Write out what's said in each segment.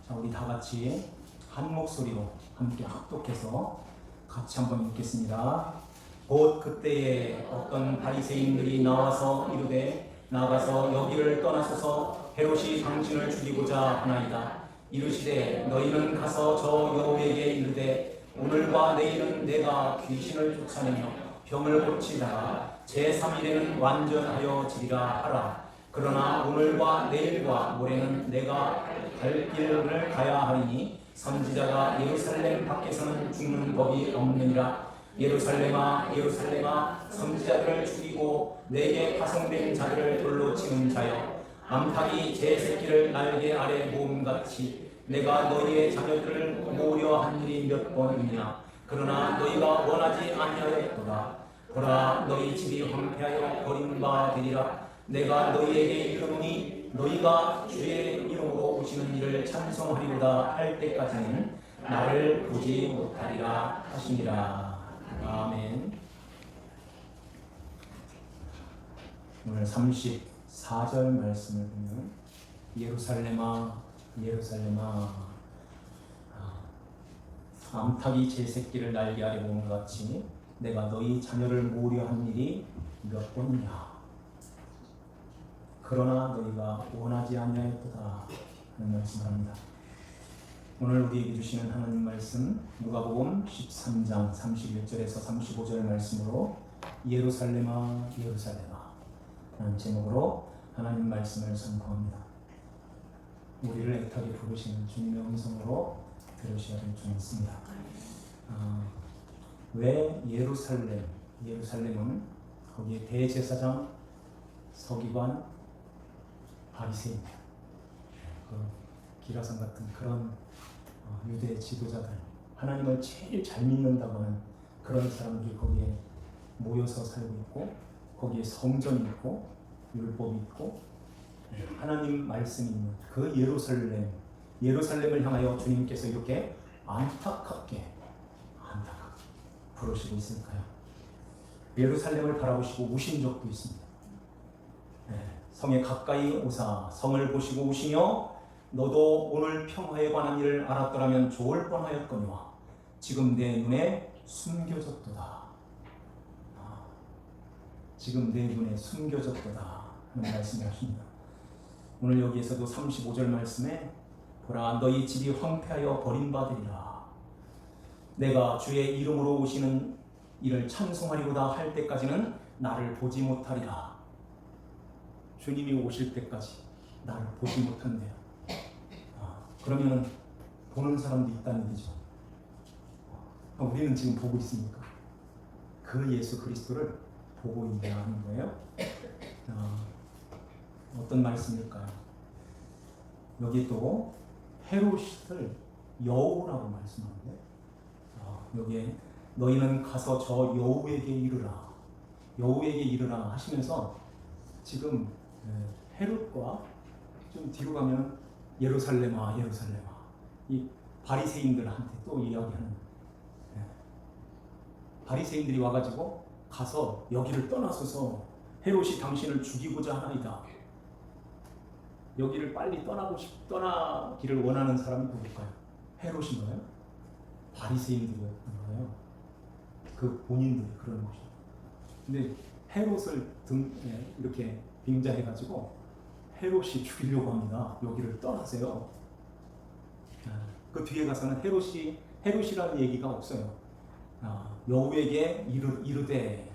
자, 우리 다 같이 한 목소리로 함께 합독해서 같이 한번 읽겠습니다. 곧 그때에 어떤 바리새인들이 나와서 이르되 나가서 여기를 떠나소서 헤롯이 당신을 죽이고자 하나이다. 이르시되 너희는 가서 저 여우에게 이르되 오늘과 내일은 내가 귀신을 쫓아내며 병을 고치다가 제3일에는 완전하여 지리라 하라. 그러나 오늘과 내일과 모레는 내가 갈 길을 가야 하리니 선지자가 예루살렘 밖에서는 죽는 법이 없느니라. 예루살렘아 예루살렘아 선지자들을 죽이고 내게 파송된 자들을 돌로 치는 자여 암탉이 제 새끼를 날개 아래 모음같이 내가 너희의 자녀들을 모으려 한 일이 몇 번이냐. 그러나 너희가 원하지 아니하였도다. 보라 너희 집이 황폐하여 버린 바 되리라. 내가 너희에게 이르노니 너희가 주의 이름으로 오시는 이를 찬송하리로다 할 때까지는 나를 보지 못하리라 하시니라. 아멘. 오늘 34절 말씀을 보면 예루살렘아 예루살렘아 암탉이 제 새끼를 날개 아래 모은 것 같이 내가 너희 자녀를 모으려 한 일이 몇 번이냐. 그러나 너희가 원하지 아니하였도다 하는 말씀을 합니다. 오늘 우리에게 주시는 하나님 말씀 누가복음 13장 31절에서 35절 말씀으로 예루살렘아 예루살렘아 라는 제목으로 하나님 말씀을 선포합니다. 우리를 애타게 부르시는 주님의 음성으로 들으셔야 될 줄 믿습니다. 왜 예루살렘은 거기에 대제사장, 서기관, 바리새인, 기라상 같은 그런 유대 지도자들, 하나님을 제일 잘 믿는다고 하는 그런 사람들이 거기에 모여서 살고 있고, 거기에 성전이 있고 율법이 있고 하나님 말씀이 있는 그 예루살렘을 향하여 주님께서 이렇게 안타깝게 부르시고 있을까요? 예루살렘을 바라보시고 우신 적도 있습니다. 성에 가까이 오사 성을 보시고 우시며 너도 오늘 평화에 관한 일을 알았더라면 좋을 뻔하였거니와 지금 내 눈에 숨겨졌도다. 지금 내 눈에 숨겨졌도다 하는 말씀을 하십니다. 오늘 여기에서도 35절 말씀에 보라 너희 집이 황폐하여 버림받으리라. 내가 주의 이름으로 오시는 이를 찬송하리로다 할 때까지는 나를 보지 못하리라. 주님이 오실 때까지 나를 보지 못한대요. 그러면 보는 사람도 있다는 얘기죠. 우리는 지금 보고 있습니까? 그 예수 그리스도를 보고 있는 거예요. 어떤 말씀일까요? 여기 또 헤롯을 여우라고 말씀하는데 여기에 너희는 가서 저 여우에게 이르라 하시면서 지금 헤롯과 좀 뒤로 가면 예루살렘아 이 바리새인들한테 또 이야기하는 바리새인들이 와가지고 가서 여기를 떠나소서 헤롯이 당신을 죽이고자 하나이다. 여기를 빨리 떠나기를 원하는 사람이 누굴까요? 헤롯인가요? 바리새인들이었던 거예요. 그 본인들이 그런 것이죠. 근데 헤롯을 이렇게 빙자해가지고 헤롯이 죽이려고 합니다. 여기를 떠나세요. 그 뒤에 가서는 헤롯이라는 얘기가 없어요. 여우에게 이르되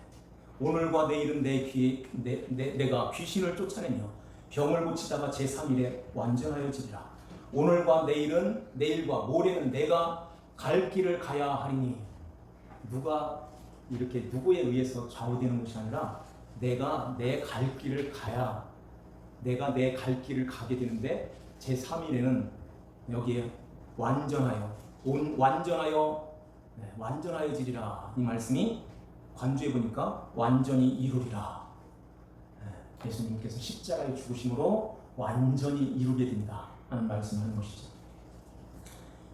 오늘과 내일은 내가 귀신을 쫓아내며 병을 고치다가 제3일에 완전하여 지리라. 오늘과 내일은 내일과 모레는 내가 갈 길을 가야 하리니 누가 이렇게 누구에 의해서 좌우되는 것이 아니라 내가 내 갈 길을 가야 내가 내 갈 길을 가게 되는데 제3일에는 여기에 완전하여 지리라. 이 말씀이 관주해 보니까 완전히 이루리라. 예수님께서 십자가의 죽으심으로 완전히 이루게 된다 하는 말씀을 하는 것이죠.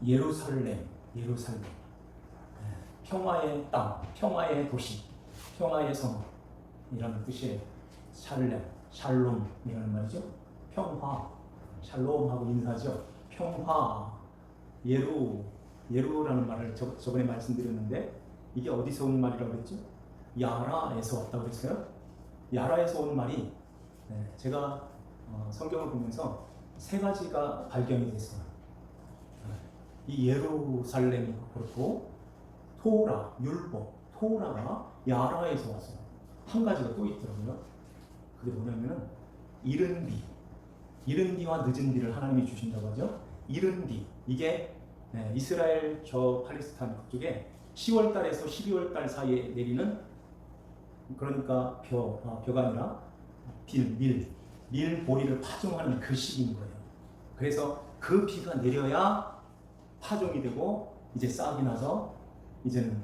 예루살렘 평화의 땅, 평화의 도시, 평화의 성이라는 뜻이에요. 샬롬이라는 말이죠. 평화, 샬롬하고 인사죠. 평화, 예루라는 말을 저번에 말씀드렸는데 이게 어디서 온 말이라고 그랬죠? 야라에서 왔다고 그랬어요. 야라에서 온 말이 제가 성경을 보면서 세 가지가 발견이 됐어요. 이 예루살렘이 그렇고 토라, 율법, 토라가 야라에서 왔어요. 한 가지가 또 있더라고요. 그게 뭐냐면은 이른 비와 늦은 비를 하나님이 주신다고 하죠. 이른 비, 이게 이스라엘 저 팔레스타인 쪽에 10월 달에서 12월 달 사이에 내리는, 그러니까 벼가 아니라 밀 보리를 파종하는 그 시기인 거예요. 그래서 그 비가 내려야 파종이 되고 이제 싹이 나서 이제는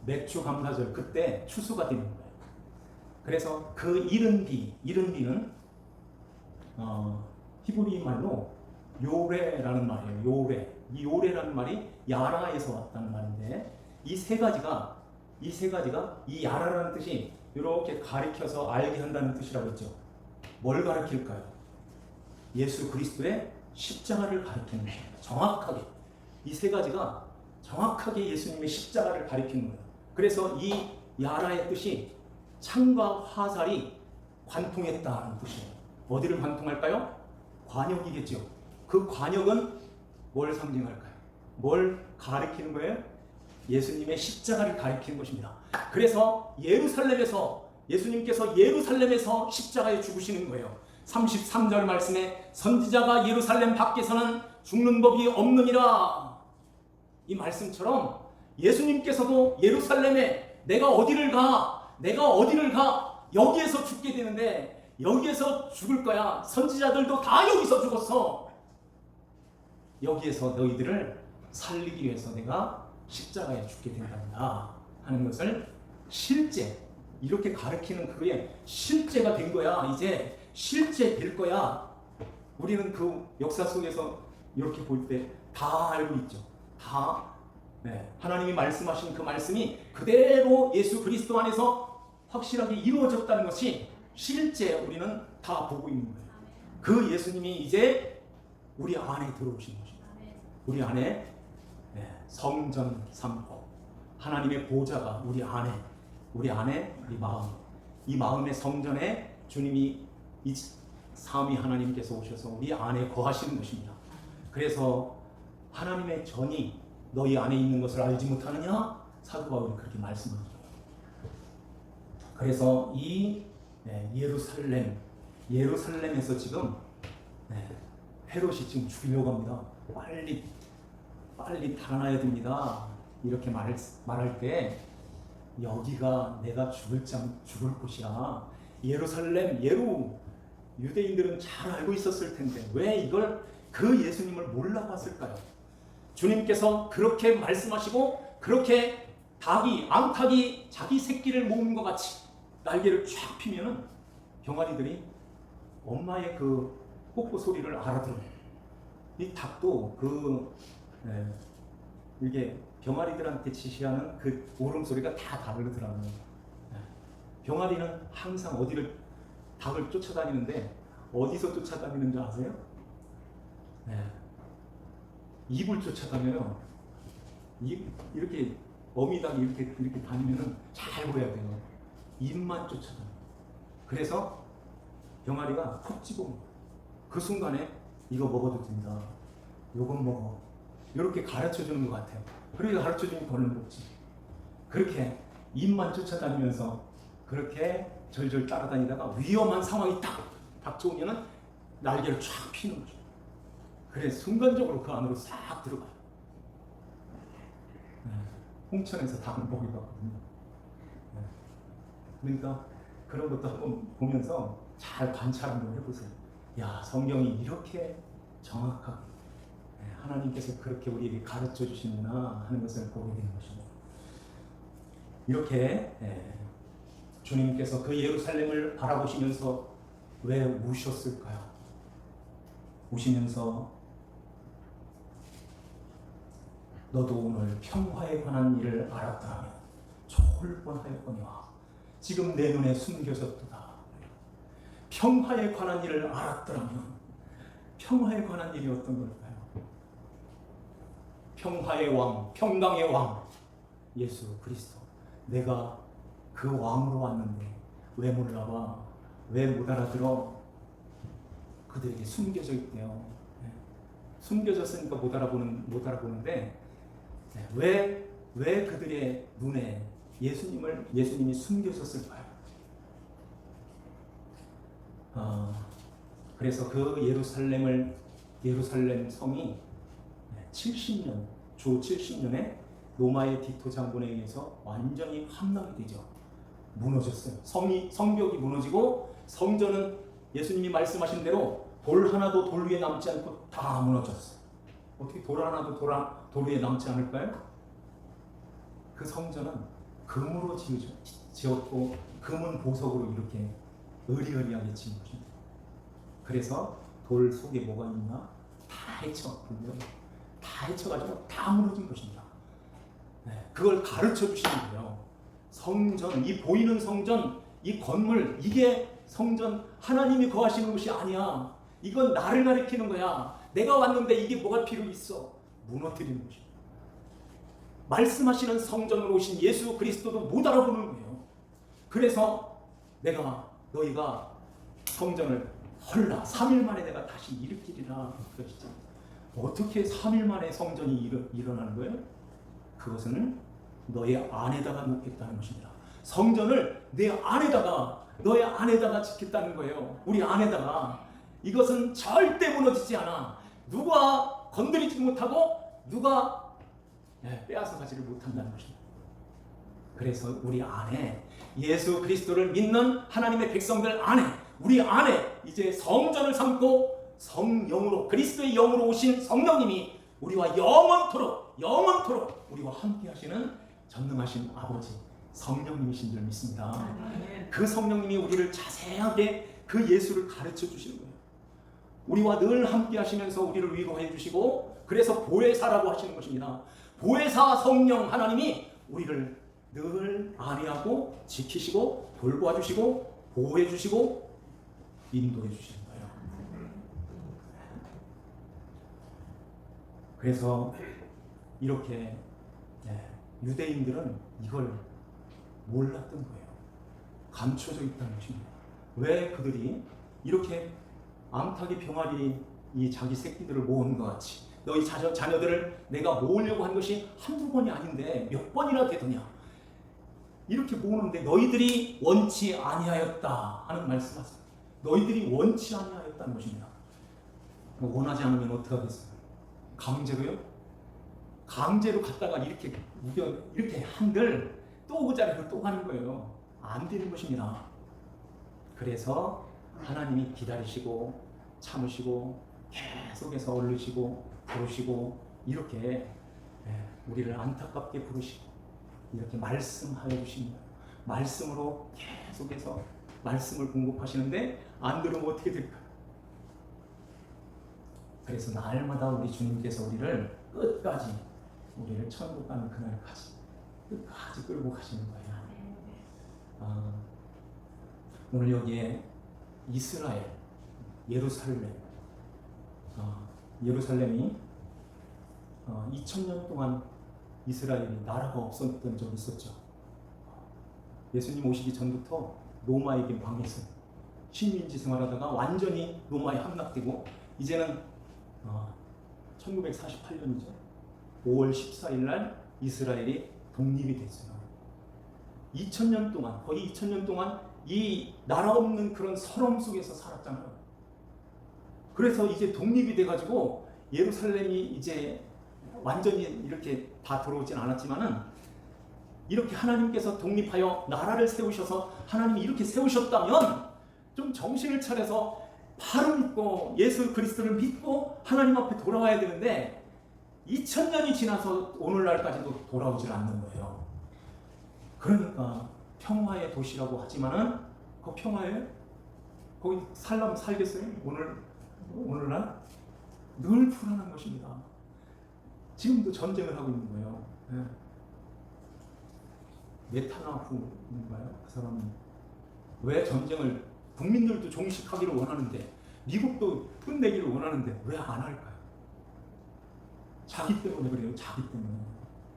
맥주 감사절 그때 추수가 되는 거예요. 그래서 그 이른 비는 히브리 말로 요레라는 말이에요. 요레. 이 요레라는 말이 야라에서 왔다는 말인데 이 세 가지가 이 야라라는 뜻이 이렇게 가리켜서 알게 한다는 뜻이라고 했죠. 뭘 가리킬까요? 예수 그리스도의 십자가를 가리키는 거예요. 정확하게 이 세 가지가 정확하게 예수님의 십자가를 가리키는 거예요. 그래서 이 야라의 뜻이 창과 화살이 관통했다는 뜻이에요. 어디를 관통할까요? 관역이겠죠. 그 관역은 뭘 상징할까요? 뭘 가리키는 거예요? 예수님의 십자가를 가리키는 것입니다. 그래서 예수님께서 예루살렘에서 십자가에 죽으시는 거예요. 33절 말씀에 선지자가 예루살렘 밖에서는 죽는 법이 없느니라. 이 말씀처럼 예수님께서도 예루살렘에 내가 어디를 가 여기에서 죽게 되는데 여기에서 죽을 거야. 선지자들도 다 여기서 죽었어. 여기에서 너희들을 살리기 위해서 내가 십자가에 죽게 된단다 하는 것을 실제 이렇게 가르치는 그게 실제가 된 거야. 이제 실제 될 거야. 우리는 그 역사 속에서 이렇게 볼 때 다 알고 있죠. 다 하나님이 말씀하신 그 말씀이 그대로 예수 그리스도 안에서 확실하게 이루어졌다는 것이 실제 우리는 다 보고 있는 거예요. 그 예수님이 이제 우리 안에 들어오신 것입니다. 우리 안에 성전 삼고 하나님의 보좌가 우리 안에 이 마음의 성전에 주님이 이 삼위 하나님께서 오셔서 우리 안에 거하시는 것입니다. 그래서 하나님의 전이 너희 안에 있는 것을 알지 못하느냐? 사도 바울이 그렇게 말씀하는 거예요. 그래서 이 예루살렘에서 지금 헤롯이 지금 죽이려고 합니다. 빨리 달아나야 됩니다. 이렇게 말할 때 여기가 내가 죽을 곳이야. 예루살렘, 유대인들은 잘 알고 있었을 텐데 왜 이걸 그 예수님을 몰라봤을까요? 주님께서 그렇게 말씀하시고 그렇게 암탉이 자기 새끼를 모으는 것 같이 날개를 쫙 피면은 병아리들이 엄마의 그 뽀뽀 소리를 알아들어요. 이 닭도 이게 병아리들한테 지시하는 그 울음소리가 다 다르더라고요. 병아리는 항상 닭을 쫓아다니는데 어디서 쫓아다니는 줄 아세요? 입을 쫓아다녀요. 이렇게 어미닭이 이렇게 다니면은 잘 보여야 돼요. 입만 쫓아다녀요. 그래서 병아리가 푹 집어먹어요. 그 순간에 이거 먹어도 된다. 요건 먹어. 이렇게 가르쳐주는 것 같아요. 그렇게 가르쳐주면 벌은 먹지. 그렇게 입만 쫓아다니면서 그렇게 절절 따라다니다가 위험한 상황이 딱 닥쳐오면은 날개를 쫙 피는 거죠. 그래 순간적으로 그 안으로 싹 들어가요. 홍천에서 닭을 먹여봤거든요. 그러니까 그런 것도 한번 보면서 잘 관찰 한번 해보세요. 야, 성경이 이렇게 정확하게 하나님께서 그렇게 우리에게 가르쳐 주시는구나 하는 것을 보게 되는 것입니다. 이렇게 주님께서 그 예루살렘을 바라보시면서 왜 우셨을까요? 우시면서 너도 오늘 평화에 관한 일을 알았다면 좋을 뻔하였거니와 지금 내 눈에 숨겨졌도다. 평화에 관한 일을 알았더라면 평화에 관한 일이 어떤 걸까요? 평화의 왕, 평강의 왕 예수 그리스도. 내가 그 왕으로 왔는데 왜 몰라봐? 왜 못 알아들어? 그들에게 숨겨져 있대요. 숨겨졌으니까 못 알아보는데 왜 그들의 눈에 예수님이 숨겨졌을까요? 그래서 그 예루살렘 성이 70년, 주 70년에 로마의 디토 장군에 의해서 완전히 함락이 되죠. 무너졌어요. 성벽이 무너지고 성전은 예수님이 말씀하신 대로 돌 하나도 돌 위에 남지 않고 다 무너졌어요. 어떻게 돌 하나도 돌 위에 남지 않을까요? 그 성전은 금으로 지었고 금은 보석으로 이렇게 으리으리하게 지은 것입니다. 그래서 돌 속에 뭐가 있나? 다 헤쳐가지고 다 무너진 것입니다. 그걸 가르쳐 주시는 거예요. 성전, 이 보이는 성전, 이 건물, 이게 성전, 하나님이 거하시는 곳이 아니야. 이건 나를 가리키는 거야. 내가 왔는데 이게 뭐가 필요 있어? 무너뜨리는 것입니다. 말씀하시는 성전으로 오신 예수 그리스도도 못 알아보는 거예요. 그래서 너희가 성전을 헐라 3일 만에 내가 다시 일으키리라 그러시죠. 어떻게 3일 만에 성전이 일어나는 거예요? 그것은 너의 안에다가 놓겠다는 것입니다. 성전을 너의 안에다가 짓겠다는 거예요. 우리 안에다가. 이것은 절대 무너지지 않아. 누가 건드리지 못하고 누가 빼앗아 가지를 못한다는 것입니다. 그래서 우리 안에 예수 그리스도를 믿는 하나님의 백성들 안에, 우리 안에 이제 성전을 삼고 성령으로, 그리스도의 영으로 오신 성령님이 우리와 영원토록 우리와 함께 하시는 전능하신 아버지 성령님이신 줄 믿습니다. 그 성령님이 우리를 자세하게 그 예수를 가르쳐 주시는 거예요. 우리와 늘 함께 하시면서 우리를 위로해 주시고, 그래서 보혜사라고 하시는 것입니다. 보혜사 성령 하나님이 우리를 늘 안위하고 지키시고 돌보아 주시고 보호해 주시고 인도해 주시는 거예요. 그래서 이렇게 유대인들은 이걸 몰랐던 거예요. 감춰져 있다는 것입니다. 왜 그들이 이렇게 암탉이 병아리 이 자기 새끼들을 모은 것 같이 너희 자녀들을 내가 모으려고 한 것이 한두 번이 아닌데 몇 번이나 되더냐, 이렇게 모으는데 너희들이 원치 아니하였다 하는 말씀하세요. 너희들이 원치 아니하였다는 것입니다. 원하지 않으면 어떻게 하겠어요? 강제로요? 강제로 갔다가 이렇게 한들 또 그 자리로 또 가는 거예요. 안 되는 것입니다. 그래서 하나님이 기다리시고 참으시고 계속해서 얼르시고 부르시고 이렇게 우리를 안타깝게 부르시고 이렇게 말씀하여 주십니다. 말씀으로 계속해서 말씀을 공급하시는데 안 들으면 어떻게 될까요? 그래서 날마다 우리 주님께서 우리를 끝까지, 우리를 천국 가는 그날까지 끝까지 끌고 가시는 거예요. 오늘 여기에 이스라엘, 예루살렘이 2000년 동안 이스라엘이 나라가 없었던 적이 있었죠. 예수님 오시기 전부터 로마에게 망했어요. 식민지 생활하다가 완전히 로마에 함락되고 이제는 1948년이죠. 5월 14일 날 이스라엘이 독립이 됐어요. 2000년 동안, 거의 2000년 동안 이 나라 없는 그런 서름 속에서 살았잖아요. 그래서 이제 독립이 돼가지고 예루살렘이 이제 완전히 이렇게 다 들어오진 않았지만은 이렇게 하나님께서 독립하여 나라를 세우셔서 하나님이 이렇게 세우셨다면 좀 정신을 차려서 바로 믿고 예수 그리스도를 믿고 하나님 앞에 돌아와야 되는데 2000년이 지나서 오늘날까지도 돌아오질 않는 거예요. 그러니까 평화의 도시라고 하지만은 그 평화에 거기 살려면 살겠어요? 오늘날 늘 불안한 것입니다. 지금도 전쟁을 하고 있는 거예요. 네타냐후인가요? 그 사람은 왜 전쟁을, 국민들도 종식하기를 원하는데 미국도 끝내기를 원하는데 왜 안 할까요? 자기 때문에 그래요. 자기 때문에.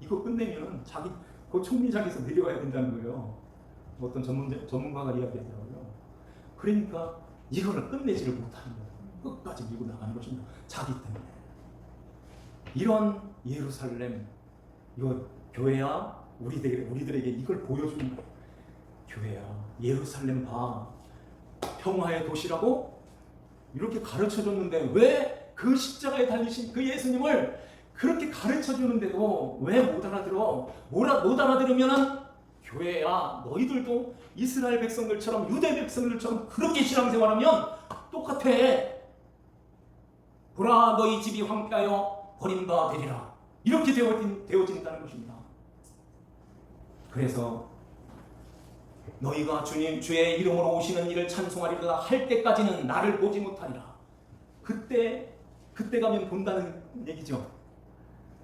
이거 끝내면은 자기 그 총리장에서 내려와야 된다는 거예요. 어떤 전문가가 이야기하더라고요. 그러니까 이거를 끝내지를 못하는 거예요. 끝까지 밀고 나가는 것입니다. 자기 때문에. 이런 예루살렘, 이거 교회야 우리들에게 이걸 보여주는 거예요. 교회야 예루살렘 봐. 평화의 도시라고 이렇게 가르쳐줬는데 왜 그 십자가에 달리신 그 예수님을 그렇게 가르쳐주는데도 왜 못 알아들어? 못 알아들으면은 교회야 너희들도 이스라엘 백성들처럼 유대 백성들처럼 그렇게 신앙생활하면 똑같아. 보라 너희 집이 황폐하여 버림바 되리라. 이렇게 되어진다는 것입니다. 그래서 너희가 주의 이름으로 오시는 이를 찬송하리라 할 때까지는 나를 보지 못하리라. 그때 가면 본다는 얘기죠.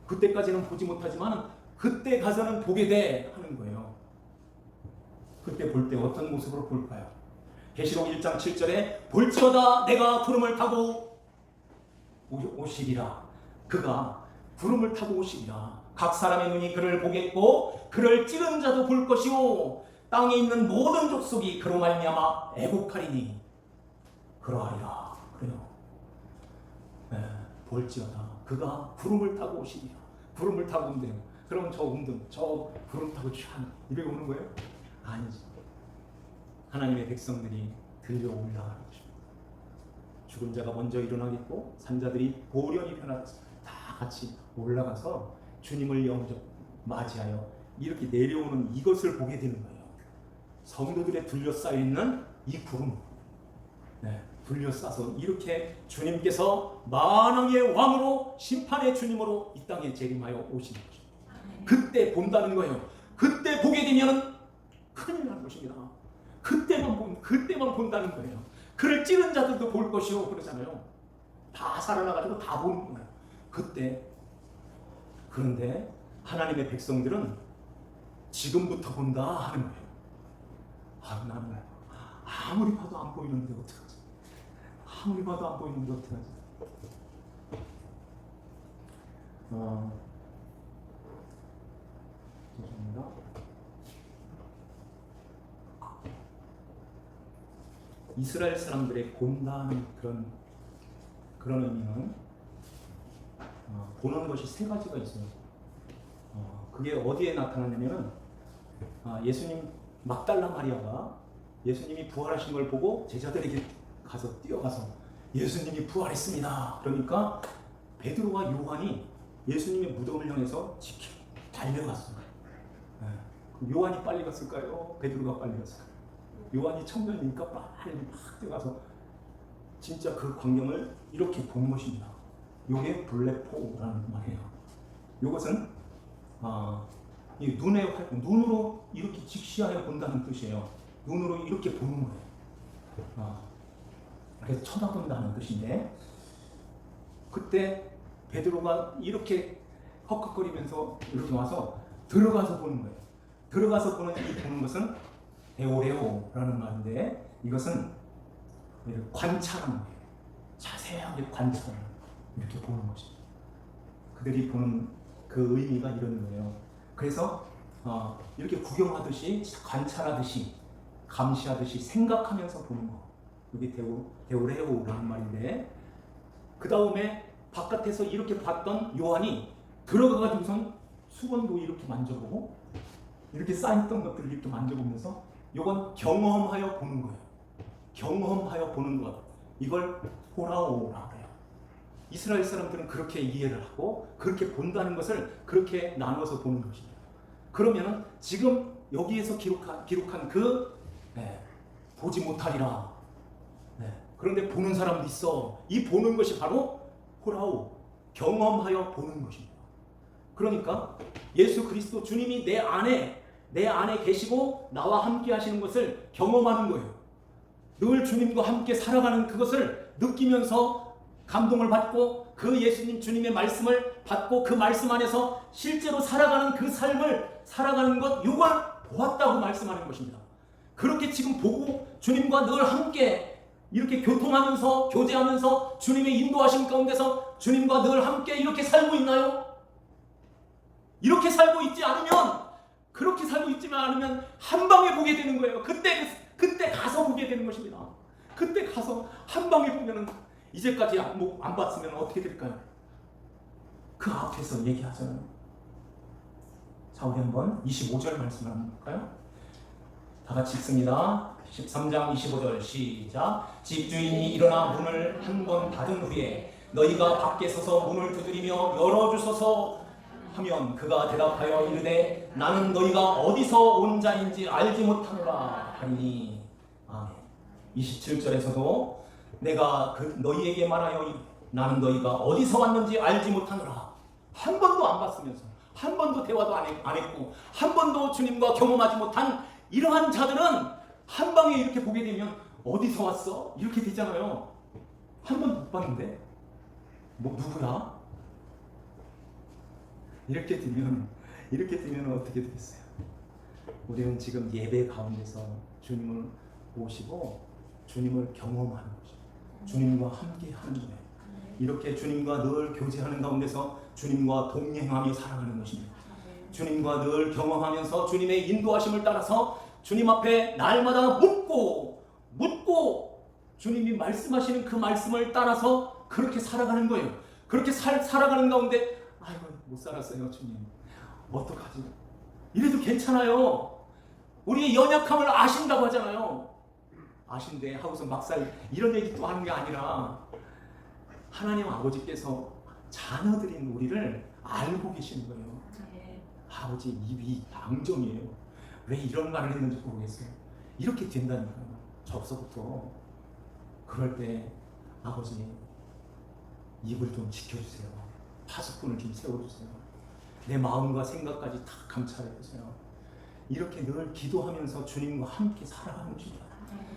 그때까지는 보지 못하지만 그때 가서는 보게 돼 하는 거예요. 그때 볼 때 어떤 모습으로 볼까요? 계시록 1장 7절에 볼지어다 내가 구름을 타고 오시리라. 그가 구름을 타고 오시리라. 각 사람의 눈이 그를 보겠고 그를 찌른 자도 볼 것이요 땅에 있는 모든 족속이 그로 말미암아 애곡하리니 그러하리라. 그래요. 네, 볼지어다 그가 구름을 타고 오시리라. 구름을 타고 온대요. 그럼 저 운동, 저 구름 타고 쫙 이렇게 오는 거예요? 아니지. 하나님의 백성들이 들려 올라가는 것입니다. 죽은 자가 먼저 일어나겠고 산자들이 보련히 변화해서 다 같이 올라가서 주님을 영접 맞이하여 이렇게 내려오는 이것을 보게 되는 거예요. 성도들의 둘러싸여 있는 이 구름, 둘러싸서 이렇게 주님께서 만왕의 왕으로 심판의 주님으로 이 땅에 재림하여 오시는 것입니다. 그때 본다는 거예요. 그때 보게 되면 큰일 나는 것입니다. 그때만 본다는 거예요. 그를 찌른 자들도 볼 것이요 그러잖아요. 다 살아나가지고 다 보는 거예요. 그때. 그런데 하나님의 백성들은 지금부터 본다 하는 거예요. 나는 아무리 봐도 안 보이는데 어떡하지? 아무리 봐도 안 보이는데 어떡하지? 죄송합니다. 이스라엘 사람들의 본다는 그런 의미는 보는 것이 세 가지가 있어요. 그게 어디에 나타나냐면은 예수님 막달라 마리아가 예수님이 부활하신 걸 보고 제자들에게 가서 뛰어가서 예수님이 부활했습니다. 그러니까 베드로와 요한이 예수님의 무덤을 향해서 달려갔어요. 요한이 빨리 갔을까요? 베드로가 빨리 갔을까요? 요한이 청년이니까 빨리 막 뛰어가서 진짜 그 광경을 이렇게 본 것입니다. 요게 블레포라는 말이에요. 요것은 이 눈으로 이렇게 직시하여 본다는 뜻이에요. 눈으로 이렇게 보는 거예요. 그래서 쳐다본다는 뜻인데 그때 베드로가 이렇게 헉헉거리면서 이렇게 와서 들어가서 보는 거예요. 들어가서 보는 것은 에오레오라는 말인데 이것은 관찰하는 거예요. 자세하게 관찰하는 이렇게 보는 것입니다. 그들이 보는 그 의미가 이런 거예요. 그래서 이렇게 구경하듯이 관찰하듯이 감시하듯이 생각하면서 보는 거. 이게 데오레오라는 말인데 그 다음에 바깥에서 이렇게 봤던 요한이 들어가가지고선 수건도 이렇게 만져보고 이렇게 쌓였던 것들을 이렇게 만져보면서 이건 경험하여 보는 거예요. 경험하여 보는 것. 이걸 호라오라 그래요. 이스라엘 사람들은 그렇게 이해를 하고 그렇게 본다는 것을 그렇게 나눠서 보는 것입니다. 그러면은 지금 여기에서 기록한 보지 못하리라. 그런데 보는 사람도 있어. 이 보는 것이 바로 호라오, 경험하여 보는 것입니다. 그러니까 예수 그리스도 주님이 내 안에 계시고 나와 함께 하시는 것을 경험하는 거예요. 늘 주님과 함께 살아가는 그것을 느끼면서 감동을 받고 그 예수님 주님의 말씀을 받고 그 말씀 안에서 실제로 살아가는 그 삶을 살아가는 것, 요걸 보았다고 말씀하는 것입니다. 그렇게 지금 보고 주님과 늘 함께 이렇게 교통하면서 교제하면서 주님의 인도하심 가운데서 주님과 늘 함께 이렇게 살고 있나요? 이렇게 살고 있지 않으면, 그렇게 살고 있지만 않으면 한 방에 보게 되는 거예요. 그때 가서 보게 되는 것입니다. 그때 가서 한 방에 보면은 이제까지 안 봤으면 어떻게 될까요? 그 앞에서 얘기하잖아요. 자, 우리 한번 25절 말씀을 한번 볼까요? 다 같이 읽습니다. 13장 25절 시작. 집주인이 일어나 문을 한 번 닫은 후에 너희가 밖에 서서 문을 두드리며 열어주소서 하면 그가 대답하여 이르되 나는 너희가 어디서 온 자인지 알지 못하노라 하리니. 아멘. 27절에서도 내가 너희에게 말하여 나는 너희가 어디서 왔는지 알지 못하노라. 한 번도 안 봤으면서, 한 번도 대화도 안 했고, 한 번도 주님과 경험하지 못한 이러한 자들은 한 방에 이렇게 보게 되면 어디서 왔어? 이렇게 되잖아요. 한 번도 못 봤는데 누구야? 이렇게 되면 어떻게 되겠어요? 우리는 지금 예배 가운데서 주님을 모시고 주님을 경험하는 거죠. 주님과 함께 하는 거예요. 이렇게 주님과 늘 교제하는 가운데서 주님과 동행하며 살아가는 것입니다. 주님과 늘 경험하면서 주님의 인도하심을 따라서 주님 앞에 날마다 묻고 주님이 말씀하시는 그 말씀을 따라서 그렇게 살아가는 거예요. 그렇게 살아가는 가운데 아이고 못 살았어요 주님, 어떡하지? 이래도 괜찮아요. 우리의 연약함을 아신다고 하잖아요. 아신데 하고서 막살 이런 얘기 또 하는 게 아니라 하나님 아버지께서 자녀들인 우리를 알고 계시는 거예요. 아버지 입이 방정이에요. 왜 이런 말을 했는지 모르겠어요. 이렇게 된다니까요. 저서부터. 그럴 때 아버지 입을 좀 지켜주세요. 파수꾼을 좀 세워주세요. 내 마음과 생각까지 다 감찰해주세요. 이렇게 늘 기도하면서 주님과 함께 살아가는 것입니다.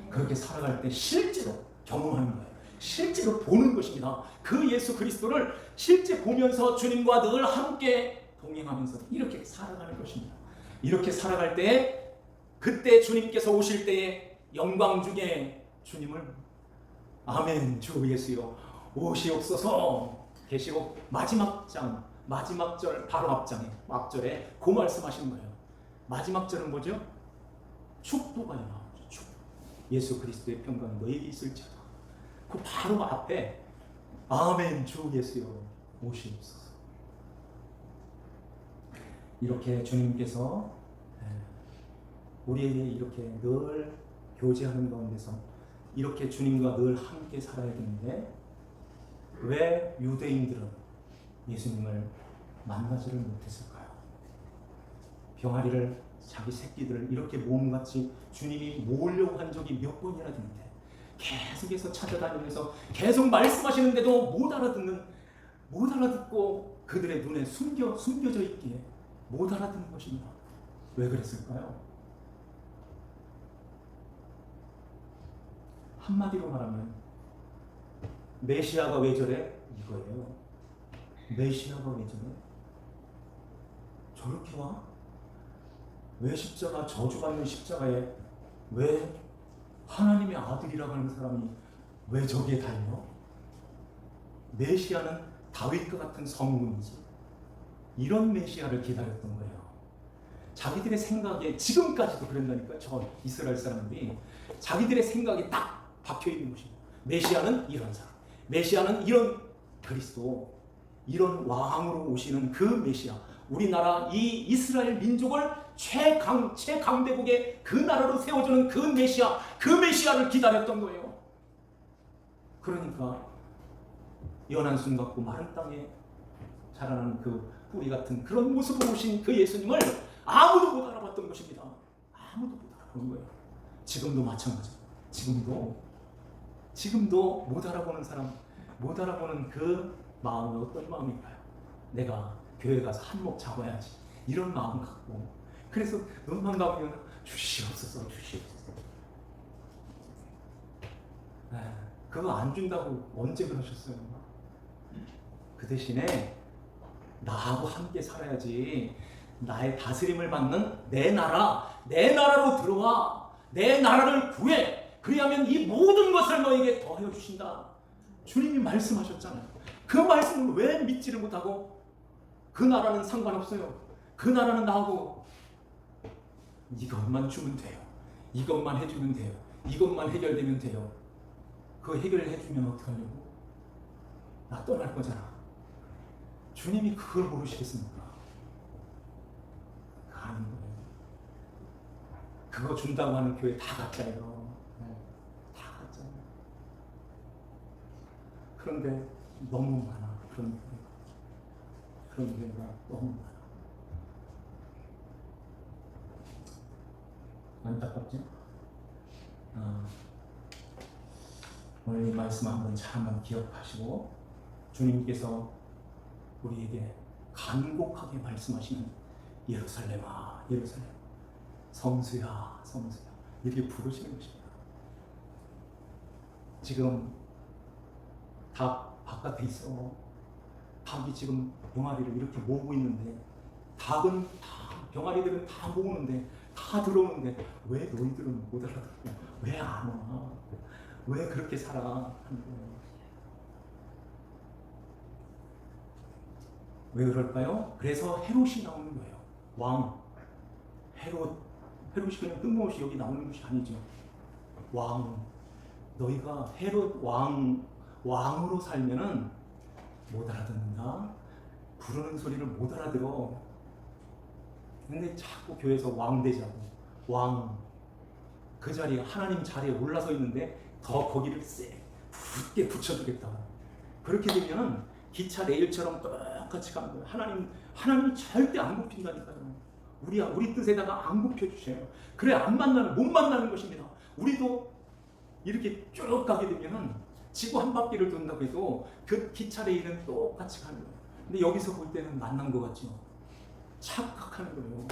그렇게 살아갈 때 실제로 경험하는 거예요. 실제로 보는 것입니다. 그 예수 그리스도를 실제 보면서 주님과 늘 함께 동행하면서 이렇게 살아가는 것입니다. 이렇게 살아갈 때 그때 주님께서 오실 때에 영광 중에 주님을 아멘 주 예수여 오시옵소서. 계시록 마지막 절 바로 앞절에 그 말씀하시는 거예요. 마지막 절은 뭐죠? 축도가 나오죠. 축도. 예수 그리스도의 평강 너에게 있을지어다. 그 바로 앞에 아멘 주 예수여 오시옵소서. 이렇게 주님께서 우리에게 이렇게 늘 교제하는 가운데서 이렇게 주님과 늘 함께 살아야 되는데 왜 유대인들은 예수님을 만나지를 못했을까요? 병아리를 자기 새끼들을 이렇게 몸같이 주님이 모으려고 한 적이 몇 번이나 되는데 계속해서 찾아다니면서 계속 말씀하시는데도 못 알아듣고 그들의 눈에 숨겨져 있기에 못 알아듣는 것입니다. 왜 그랬을까요? 한마디로 말하면 메시아가 왜 저래? 이거예요. 메시아가 왜 저래? 저렇게 와? 왜 십자가 저주받는 십자가에 왜 하나님의 아들이라고 하는 사람이 왜 저기에 달려? 메시아는 다윗과 같은 성문이지. 이런 메시아를 기다렸던 거예요. 자기들의 생각에 지금까지도 그런다니까. 저 이스라엘 사람들이 자기들의 생각에 딱 박혀있는 것입니다. 메시아는 이런 사람, 메시아는 이런 그리스도, 이런 왕으로 오시는 그 메시아, 우리나라 이 이스라엘 민족을 최강대국의 그 나라로 세워주는 그 메시아를 기다렸던 거예요. 그러니까 연한 순 같고 마른 땅에 자라는 그 뿌리 같은 그런 모습으로 오신 그 예수님을 아무도 못 알아봤던 것입니다. 아무도 못 알아보는 거예요. 지금도 마찬가지예요. 지금도 못 알아보는 사람, 못 알아보는 그 마음은 어떤 마음일까요? 내가 교회 가서 한몫 잡아야지 이런 마음 갖고, 그래서 눈만 감으면 주시옵소서. 그거 안 준다고 언제 그러셨어요? 그 대신에 나하고 함께 살아야지. 나의 다스림을 받는 내 나라로 들어와. 내 나라를 구해. 그리하면 이 모든 것을 너에게 더하여 주신다. 주님이 말씀하셨잖아요. 그 말씀을 왜 믿지를 못하고 그 나라는 상관없어요. 그 나라는 나하고 이것만 주면 돼요. 이것만 해주면 돼요. 이것만 해결되면 돼요. 그거 해결을 해주면 어떡하려고? 나 떠날 거잖아. 주님이 그걸 모르시겠습니까? 가는 거예요. 그거 준다고 하는 교회 다 가짜예요. 다 가짜예요. 그런데 너무 많아. 그런 교회가 너무 많아. 안타깝죠? 오늘 이 말씀 한번 잘 기억하시고 주님께서 우리에게 간곡하게 말씀하시는 예루살렘아 예루살렘 성수야 성수야 이렇게 부르시는 것입니다. 지금 닭 바깥에 있어. 닭이 지금 병아리를 이렇게 모으고 있는데 닭은 다 병아리들은 다 모으는데 다 들어오는데 왜 너희들은 못 알아듣고 왜 안 와? 왜 그렇게 살아? 하는 거예요. 왜 그럴까요? 그래서 헤롯이 나오는 거예요. 왕 헤롯이 그냥 뜬금없이 여기 나오는 것이 아니죠. 왕 너희가 헤롯 왕으로 살면은 못 알아듣는다. 부르는 소리를 못 알아들어. 근데 자꾸 교회에서 왕 되자고. 왕. 그 자리에 하나님 자리에 올라서 있는데 더 거기를 굳게 붙여주겠다. 그렇게 되면 기차 레일처럼 똑같이 가는 거예요. 하나님이 절대 안 굽힌다니까요. 우리 뜻에다가 안 굽혀주셔요. 그래 못 만나는 것입니다. 우리도 이렇게 쭉 가게 되면은 지구 한 바퀴를 돈다고 해도 그 기차 레일은 똑같이 가는 거예요. 근데 여기서 볼 때는 만난 것 같죠. 착각하는 거예요.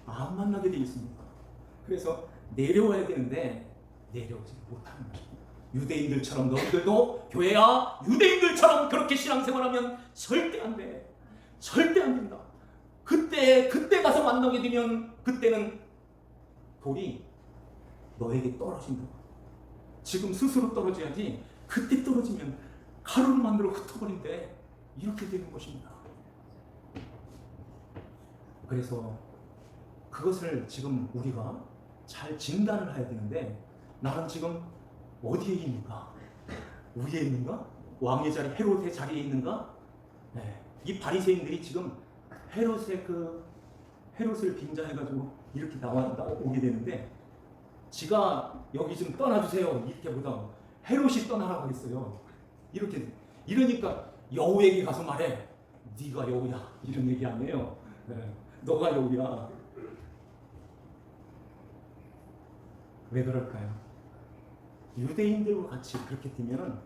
안 만나게 되어 있습니다. 그래서 내려와야 되는데 내려오지 못하는 거죠. 유대인들처럼 너희들도 교회야 유대인들처럼 그렇게 신앙생활하면 절대 안 돼. 절대 안 된다. 그때 가서 만나게 되면 그때는 돌이 너에게 떨어진다. 지금 스스로 떨어져야지 그때 떨어지면 가루를 만들어 흩어버린대. 이렇게 되는 것입니다. 그래서 그것을 지금 우리가 잘 진단을 해야 되는데 나는 지금 어디에 있는가? 위에 있는가? 왕의 자리, 헤롯의 자리에 있는가? 네. 이 바리새인들이 지금 헤롯을 빙자해가지고 이렇게 오게 되는데 지가 여기 좀 떠나주세요 이렇게보다 헤롯이 떠나라고 했어요. 이러니까 여우에게 가서 말해. 네가 여우야 이런 얘기 안 해요. 네. 너가 여우야. 왜 그럴까요? 유대인들과 같이 그렇게 되면은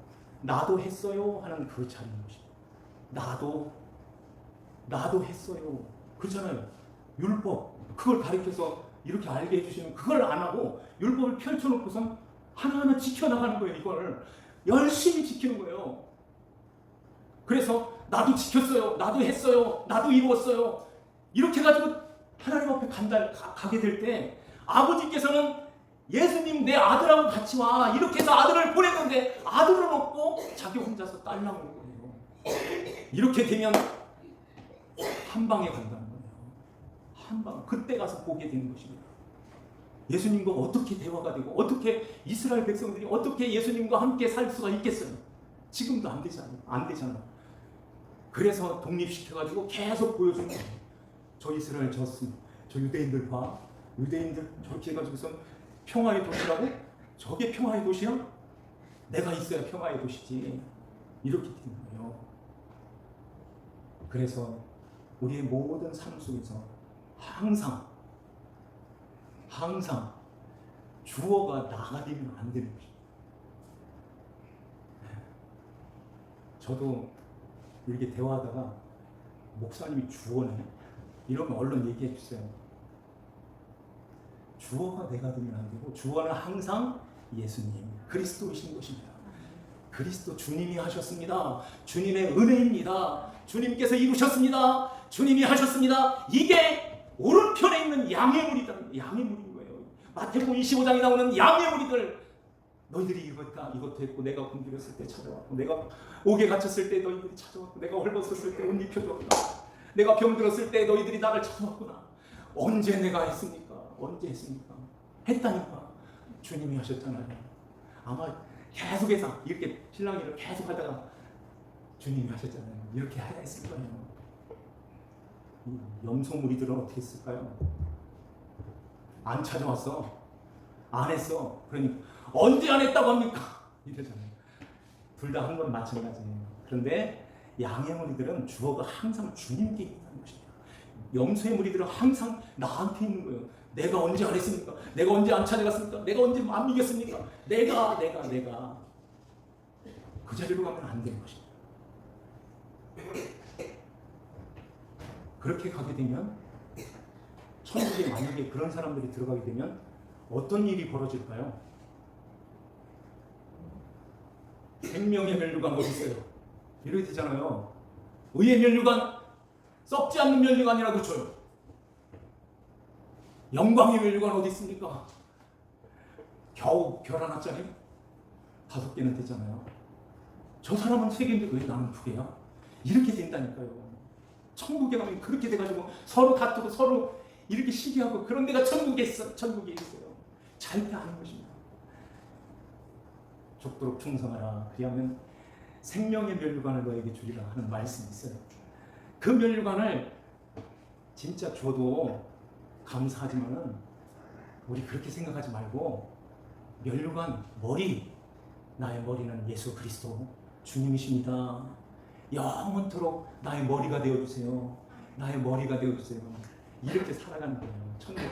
나도 했어요 하는 그 자리인 것입니다. 나도 했어요. 그렇잖아요. 율법 그걸 가르쳐서 이렇게 알게 해주시면 그걸 안 하고 율법을 펼쳐놓고선 하나하나 지켜나가는 거예요. 이걸 열심히 지키는 거예요. 그래서 나도 지켰어요. 나도 했어요. 나도 이루었어요. 이렇게 해가지고 하나님 앞에 가게 될 때 아버지께서는 예수님 내 아들하고 같이 와 이렇게 해서 아들을 보냈는데 아들은 없고 자기 혼자서 딸 나오는 거예요. 이렇게 되면 한 방에 간다는 거예요. 한 방. 그때 가서 보게 되는 것입니다. 예수님과 어떻게 대화가 되고 어떻게 이스라엘 백성들이 어떻게 예수님과 함께 살 수가 있겠어요? 지금도 안 되잖아요. 그래서 독립시켜가지고 계속 보여주는 거예요. 저 이스라엘 저 유대인들 봐. 유대인들 저렇게 해가지고서 평화의 도시라고? 저게 평화의 도시야? 내가 있어야 평화의 도시지. 이렇게 되는 거예요. 그래서 우리의 모든 삶 속에서 항상 주어가 나가 되면 안 되는 것입니다. 저도 이렇게 대화하다가 목사님이 주어네? 이러면 얼른 얘기해 주세요. 주어가 내가 되면 안 되고 주어는 항상 예수님, 그리스도이신 것입니다. 그리스도 주님이 하셨습니다. 주님의 은혜입니다. 주님께서 이루셨습니다. 주님이 하셨습니다. 이게 오른편에 있는 양의 물이다. 양의 물인 거예요. 마태복음 25장에 나오는 양의 무리들, 너희들이 이것도 했고, 내가 굶주렸을 때 찾아왔고, 내가 옥에 갇혔을 때 너희들이 찾아왔고, 내가 헐벗었을 때 옷 입혀줬구나, 내가 병들었을 때 너희들이 나를 찾아왔구나. 언제 내가 했습니까? 언제 했습니까? 했다니까. 주님이 하셨잖아요. 아마 계속해서 이렇게 신랑이 이렇게 계속 하다가 주님이 하셨잖아요. 이렇게 해야 했을 거예요. 염소 무리들은 어떻게 했을까요? 안 찾아왔어. 안 했어. 그러니까 언제 안 했다고 합니까? 이러잖아요. 둘 다 한 건 마찬가지예요. 그런데 양의 무리들은 주어가 항상 주님께 있다는 것입니다. 염소의 무리들은 항상 나한테 있는 거예요. 내가 언제 안 했습니까? 내가 언제 안 찾아갔습니까? 내가 언제 안 믿겼습니까? 내가 그 자리로 가면 안 되는 것입니다. 그렇게 가게 되면, 천국에 만약에 그런 사람들이 들어가게 되면 어떤 일이 벌어질까요? 생명의 면류관 어디 있어요? 이렇게 되잖아요. 의의 면류관, 썩지 않는 면류관이라고 줘요. 영광의 면류관 어디 있습니까? 겨우 별 하나짜리 5개는 되잖아요. 저 사람은 3개인데 왜 나는 2개야? 이렇게 된다니까요. 천국에 가면 그렇게 돼가지고 서로 다투고 서로 이렇게 시기하고, 그런 데가 천국에 있어요. 잘 때 아는 것입니다. 죽도록 충성하라. 그리하면 생명의 면류관을 너에게 주리라 하는 말씀이 있어요. 그 면류관을 진짜 줘도 감사하지만은 우리 그렇게 생각하지 말고, 면류관 머리, 나의 머리는 예수 그리스도 주님이십니다. 영원토록 나의 머리가 되어주세요. 나의 머리가 되어주세요. 이렇게 살아가는 거예요. 천국.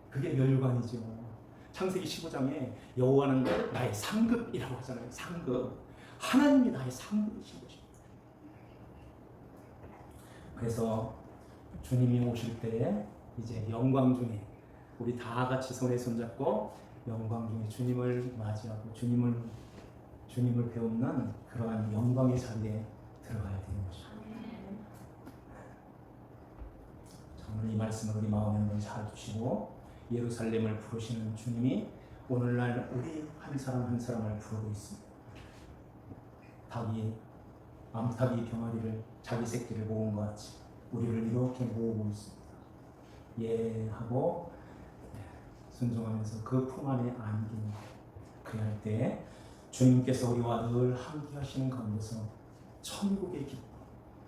그게 면류관이죠. 창세기 15장에 여호와는 나의 상급이라고 하잖아요. 상급. 하나님이 나의 상급이신 것입니다. 그래서 주님이 오실 때 이제 영광 중에 우리 다 같이 손에 손잡고 영광 중에 주님을 맞이하고 주님을 배우는 그러한 영광의 자리에 들어가야 되는 것입니다. 오늘 이 말씀을 우리 마음에 한번 잘 두시고, 예루살렘을 부르시는 주님이 오늘날 우리 한 사람 한 사람을 부르고 있습니다. 암탉이 병아리를 자기 새끼를 모은 것 같이 우리를 이렇게 모으고 있습니다. 예 하고 순종하면서 그 품 안에 안기는, 그럴 때 주님께서 우리와 늘 함께 하시는 가운데서 천국의 기쁨,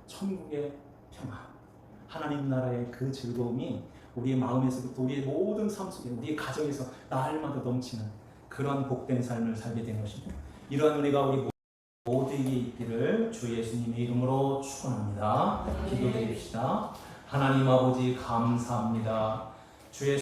천국의 평화, 하나님 나라의 그 즐거움이 우리의 마음에서부터 우리의 모든 삶 속에, 우리의 가정에서 날마다 넘치는 그런 복된 삶을 살게 된 것입니다. 이러한 은혜가 우리 모두에게 있기를 주 예수님의 이름으로 축원합니다. 기도드립시다. 하나님 아버지 감사합니다. 주의